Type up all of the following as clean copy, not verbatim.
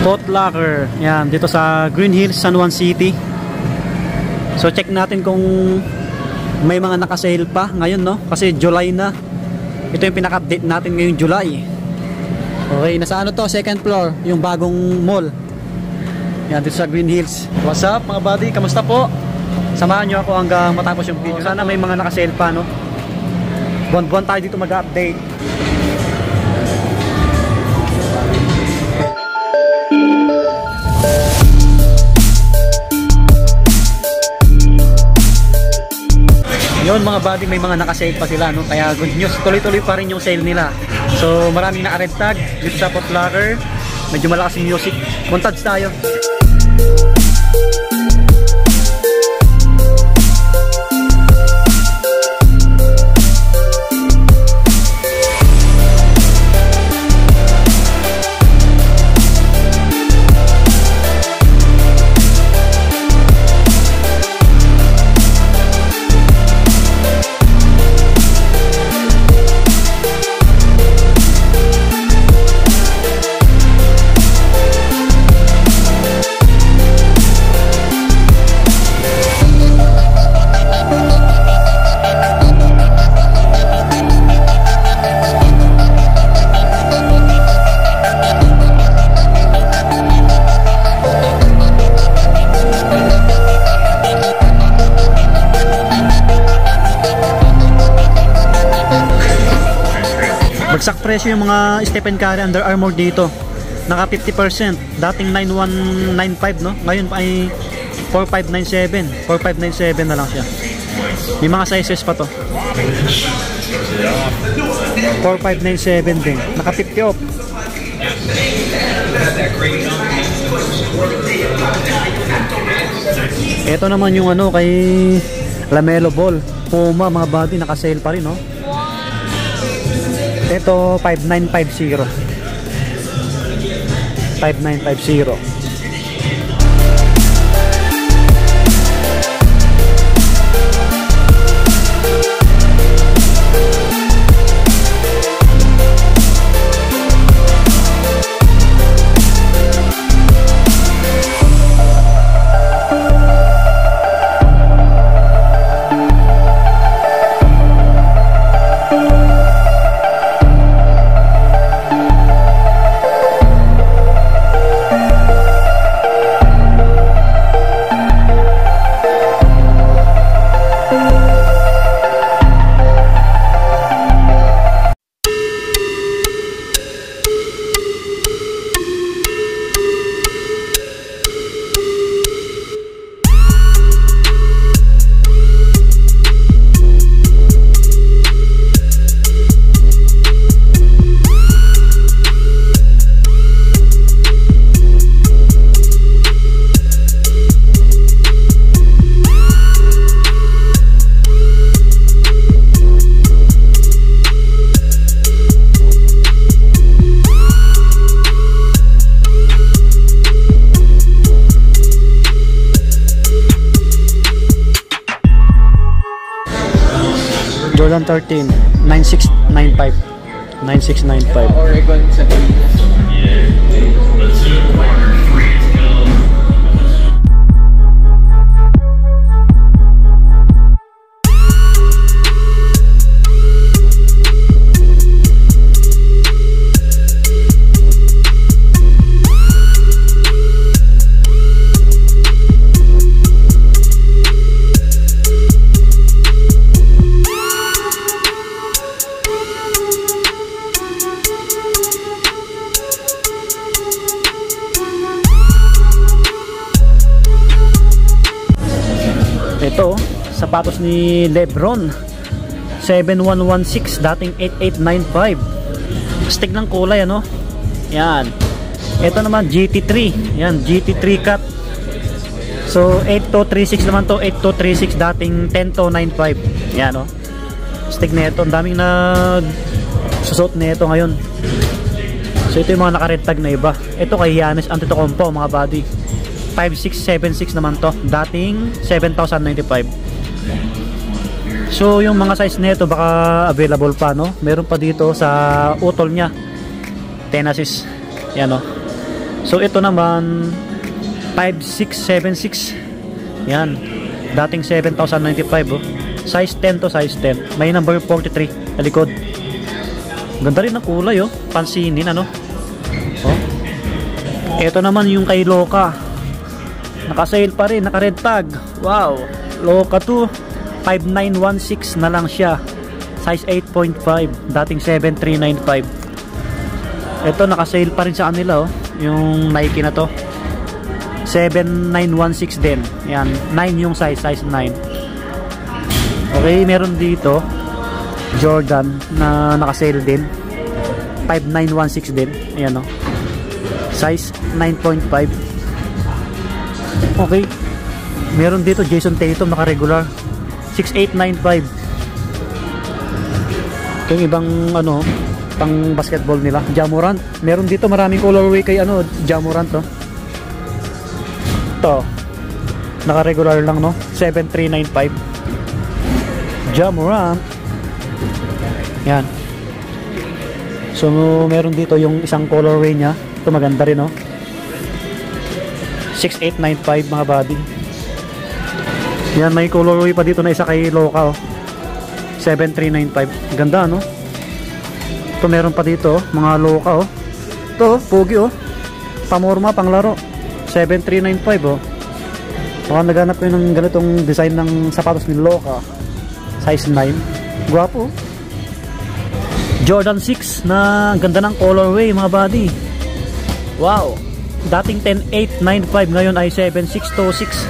Foot Locker. Yan, dito sa Green Hills, San Juan City. So check natin kung may mga naka-sale pa ngayon, no? Kasi July na. Ito yung pinaka-update natin ngayong July. Okay, nasa ano to? Second floor, yung bagong mall. Yan, dito sa Green Hills. What's up mga buddy? Kamusta po? Samahan nyo ako hanggang matapos yung video. Sana may mga naka-sale pa, no? Buwan-buwan tayo dito mag-update. Yun mga buddy, may mga naka-sale pa sila, no? Kaya good news, tuloy-tuloy pa rin yung sale nila. So maraming naka-red tag dito sa Foot Locker. Medyo malakas yung music. Montage tayo. Bagsak presyo yung mga Stephen Curry Under Armour dito. Naka 50%. Dating 9195, no? Ngayon ay 4597. 4597 na lang siya. May mga sizes pa to. 4597 din. Naka 50 off. Ito naman yung ano kay LaMelo Ball. Puma mga buddy, naka sale pa rin, no? Ito 5950. 5950. Jordan 13 9695 9695. Oregon sa ito, sapatos ni Lebron 7116, dating 8895. Stick ng kulay, ano? Yan. Ito naman GT3. Yan, GT3 cut. So 8236 naman to, 8236, dating 10295. Yan, no? Stick na ito. Ang daming susot na ito ngayon. So ito yung mga naka-red tag na iba. Ito kay Giannis Antetokounmpo mga buddy. 5676 naman to, dating 7095. So yung mga size nito baka available pa, no? Meron pa dito sa utol niya, Tennessee. Yan, no? So ito naman 5676. Yan. Dating 7,095 oh. Size 10 to size 10. May number 43 sa likod. Ganda rin ng kulay oh. Pansinin ano. Oh. Ito naman yung kay Loka. Naka-sale pa rin, naka-red tag. Wow. Loka 2, 5916 na lang siya. Size 8.5, dating 7395. Ito naka-sale pa rin sa kanila oh. Yung Nike na to. 7916 din. Yan, 9 yung size 9. Okay, meron dito Jordan na naka-sale din. 5916 din. Ayan oh. Size 9.5. Okay. Meron dito Jason Tatum naka-regular 6895. Yung ibang ano pang basketball nila, Ja Morant. Meron dito maraming colorway kay ano Ja Morant oh. Ito naka-regular lang no, 7395. Ja Morant. Yan. So meron dito yung isang colorway niya. Ito maganda rin no, 6895 mga buddy. Yan, may colorway pa dito na isa kay Loka oh. 7395. Ganda no. Ito meron pa dito oh, mga Loka oh. Ito pogi oh. Pamorma, panglaro. 7395 oh. Baka naghanap ko ng ganitong design ng sapatos ni Loka. Size 9. Guwapo oh. Jordan 6 na ganda ng colorway mga buddy. Wow. Dating 10895 ngayon ay 7626.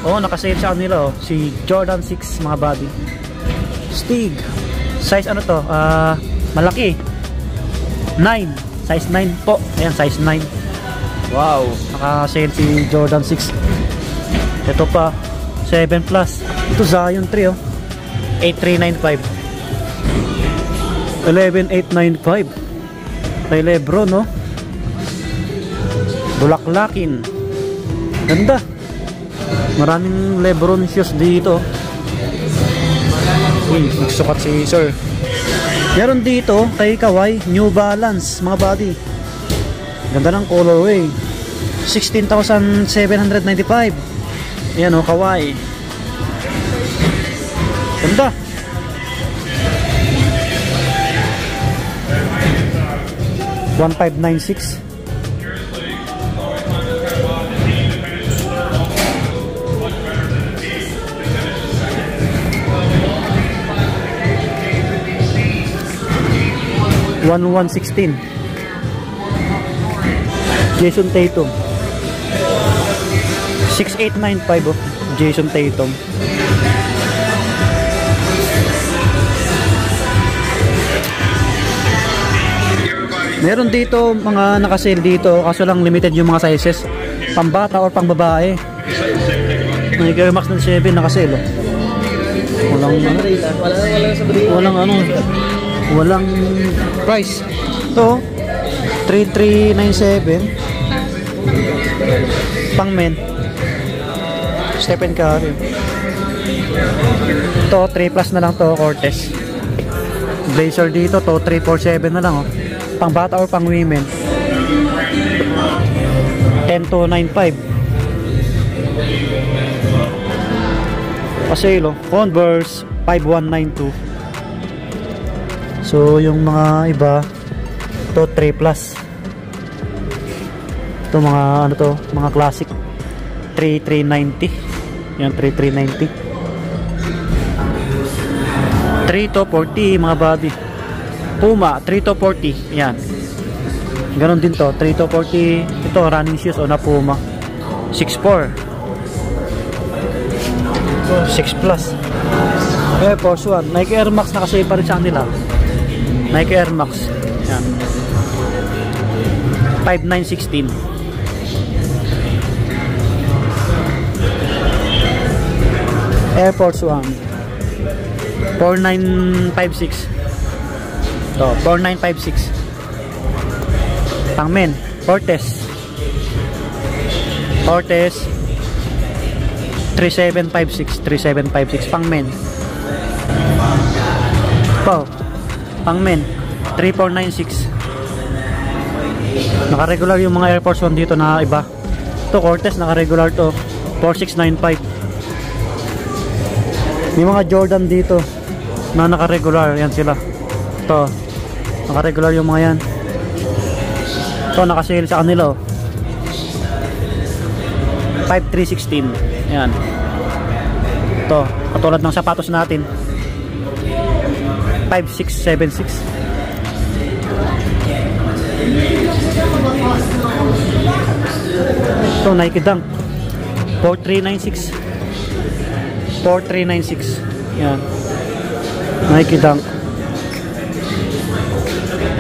Oh, naka-sale sa kanila oh. Si Jordan 6 mga buddy. Stig. Size ano to? Malaki. 9. Size 9 po. Ayan, size 9. Wow. Naka-sale si Jordan 6. Ito pa 7 plus. Ito Zion 3 oh. 8395. 11895. Kay Lebron no. Bulaklakin. Ganda. Maraming Lebron shoes dito. Uy, nagsukat si sir. Meron dito kay Kawhi New Balance mga buddy. Ganda ng colorway. 16,795. Ayan o, Kawhi. Ganda. $1596. $1116. Jason Tatum. 6895 oh. Jason Tatum. Meron dito mga naka-sale dito, kaso lang limited yung mga sizes. Pambata or pang babae. Nike Air Max ng 7 naka-sale oh. Walang price. Ito 3397 pang men. Stephen Curry. Ito 3 plus na lang to, Cortez. Blazer dito to 347 na lang oh. Pang bata or pang women. 10295. Paselo Converse 5192. So yung mga iba to 3 plus. Ito mga ano to, mga classic 3390. Yan 3390. 3 to 40 mga body. Puma 3 to 40. Yan. Ganon din to 3 to 40. Ito running shoes o na Puma 6'4". 6 plus. Air Force 1. Nike Air Max na kasi pa rin sa kanila. Nike Air Max. Yan. 5916. Air Force 1. 4956. To 4956. Pang men, Cortez 3756 pang men. Pang men 3496. Naka-regular yung mga Air Force 1 dito na iba. Ito Cortez, naka-regular to. 4695. May mga Jordan dito na naka-regular. Yan sila. Ito. Naka-regular yung mga yan. Ito, naka-sale sa kanila. 5316. Yan. Ito. Katulad ng sapatos natin. 5676. Ito, Nike Dunk 4396. 4396. Yan. Nike Dunk.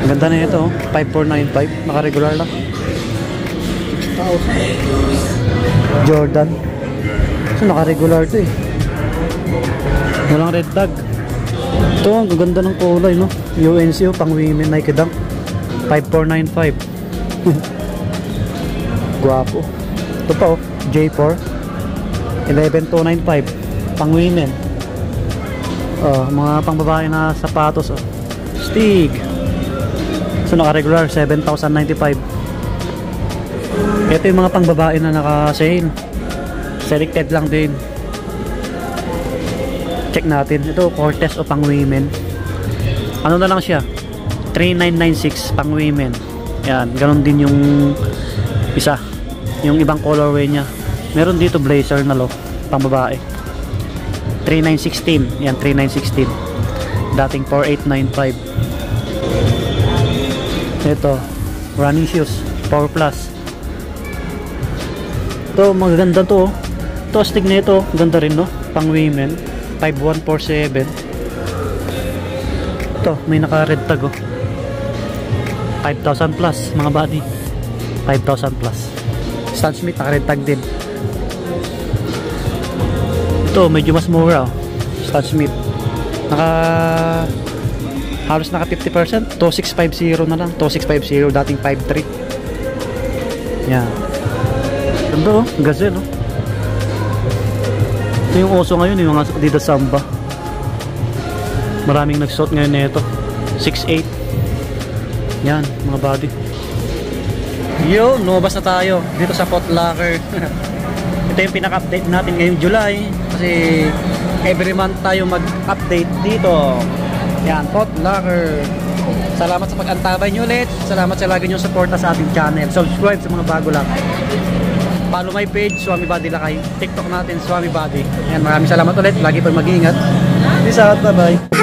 Ang ganda na ito, 5495. Naka-regular lang. 6,000. Jordan. So, naka-regular ito eh. Walang red tag. Ito, ang ganda ng kulay, no? UNC, pang women, Nike Dunk 5495. Guwapo. Ito pa, oh, J4 11295, pang women. Mga pang babae na sapatos, oh. Stig. So, naka-regular 7,095. Ito yung mga pang babae na naka-sale. Selected lang din. Check natin. Ito, Cortez o pang women. Ano na lang siya? 3996 pang women. Yan, ganun din yung isa. Yung ibang colorway niya. Meron dito blazer na lo, pang babae. 3916. Yan, 3916. Dating 4895. Ito, running shoes 4 plus. Ito, magaganda to. Ito, stick na ito. Ganda rin, no? Pang women. 5147. Ito, may naka-red tag, oh. 5,000 plus, mga body. 5,000 plus. Stan Smith, naka-red tag din. Ito, medyo mas mura, oh. Stan Smith. Halos naka 50%. 2650 na lang. 2650, dating 53. Yan. Ganda, oh. Gazelle, oh. Ito yung uso ngayon, yung mga Adidas Samba. Maraming nagsuot ngayon nito. 6'8". Yan, mga body. Yo, lumabas na tayo dito sa Foot Locker. Ito yung pinaka-update natin ngayong July. Kasi every month tayo mag-update dito. Yan, Foot Locker. Salamat sa pag-antabay nyo ulit. Salamat sa lagi nyo suporta sa ating channel. Subscribe sa mga bago lang. Follow my page, Swami Body Lakay. TikTok natin, Swami Body. Yan, maraming salamat ulit. Lagi pa mag-iingat. Peace out, bye-bye.